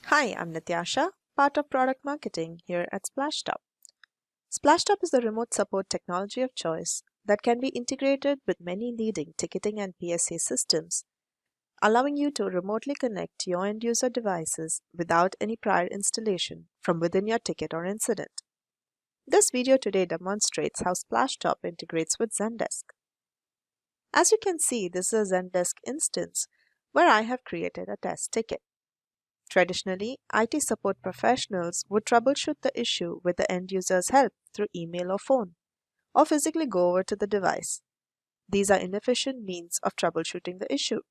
Hi, I'm Nityasha, part of product marketing here at Splashtop. Splashtop is the remote support technology of choice that can be integrated with many leading ticketing and PSA systems, allowing you to remotely connect to your end user devices without any prior installation from within your ticket or incident. This video today demonstrates how Splashtop integrates with Zendesk. As you can see, this is a Zendesk instance where I have created a test ticket. Traditionally, IT support professionals would troubleshoot the issue with the end user's help through email or phone, or physically go over to the device. These are inefficient means of troubleshooting the issue.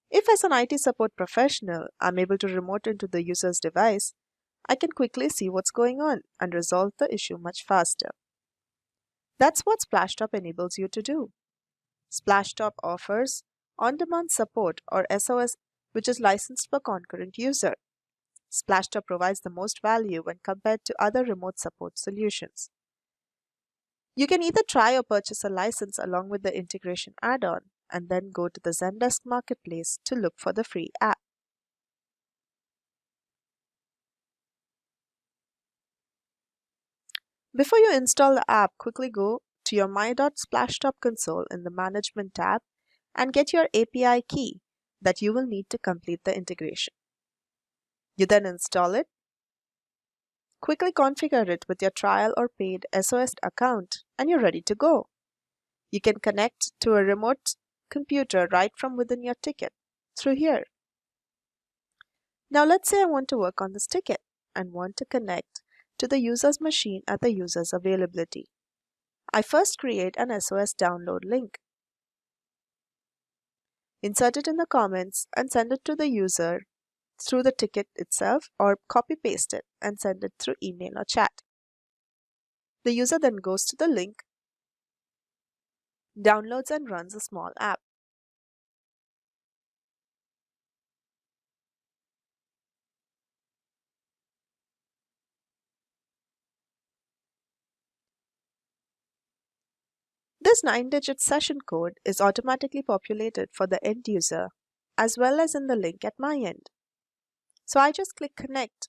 If, as an IT support professional, I'm able to remote into the user's device, I can quickly see what's going on and resolve the issue much faster. That's what Splashtop enables you to do. Splashtop offers on-demand support or SOS, which is licensed per concurrent user. Splashtop provides the most value when compared to other remote support solutions. You can either try or purchase a license along with the integration add-on and then go to the Zendesk Marketplace to look for the free app. Before you install the app, quickly go to your My.Splashtop console in the Management tab and get your API key that you will need to complete the integration. You then install it. Quickly configure it with your trial or paid SOS account and you're ready to go. You can connect to a remote computer right from within your ticket through here. Now let's say I want to work on this ticket and want to connect to the user's machine at the user's availability. I first create an SOS download link. Insert it in the comments and send it to the user through the ticket itself, or copy paste it and send it through email or chat. The user then goes to the link, downloads and runs a small app. This 9-digit session code is automatically populated for the end user as well as in the link at my end. So I just click connect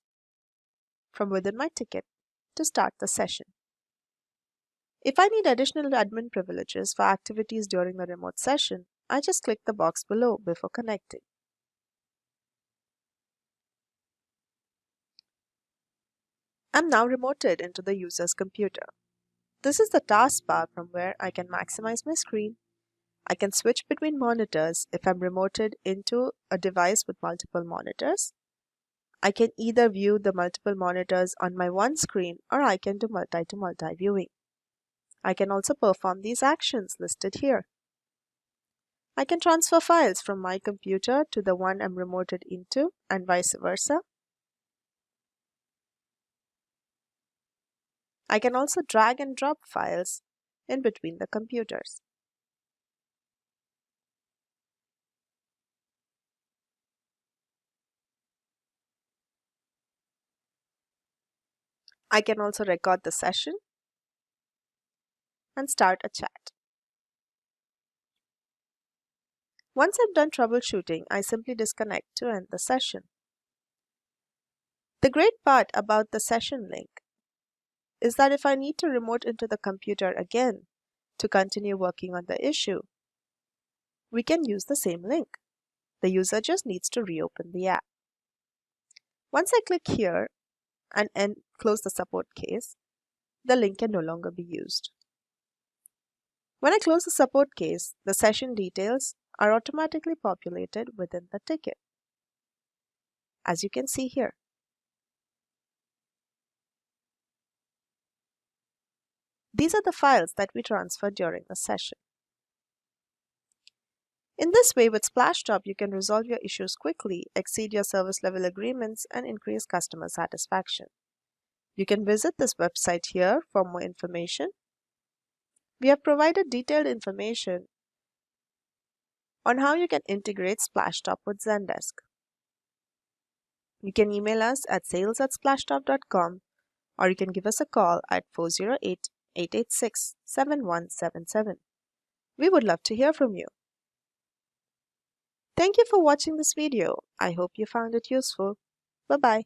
from within my ticket to start the session. If I need additional admin privileges for activities during the remote session, I just click the box below before connecting. I'm now remoted into the user's computer. This is the taskbar from where I can maximize my screen. I can switch between monitors if I'm remoted into a device with multiple monitors. I can either view the multiple monitors on my one screen or I can do multi-to-multi viewing. I can also perform these actions listed here. I can transfer files from my computer to the one I'm remoted into and vice versa. I can also drag and drop files in between the computers. I can also record the session and start a chat. Once I'm done troubleshooting, I simply disconnect to end the session. The great part about the session link is that if I need to remote into the computer again to continue working on the issue, we can use the same link. The user just needs to reopen the app. Once I click here and close the support case, the link can no longer be used. When I close the support case, the session details are automatically populated within the ticket, as you can see here. These are the files that we transferred during the session. In this way, with Splashtop, you can resolve your issues quickly, exceed your service level agreements, and increase customer satisfaction. You can visit this website here for more information. We have provided detailed information on how you can integrate Splashtop with Zendesk. You can email us at sales@splashtop.com or you can give us a call at 408-886-7177. We would love to hear from you. Thank you for watching this video. I hope you found it useful. Bye-bye.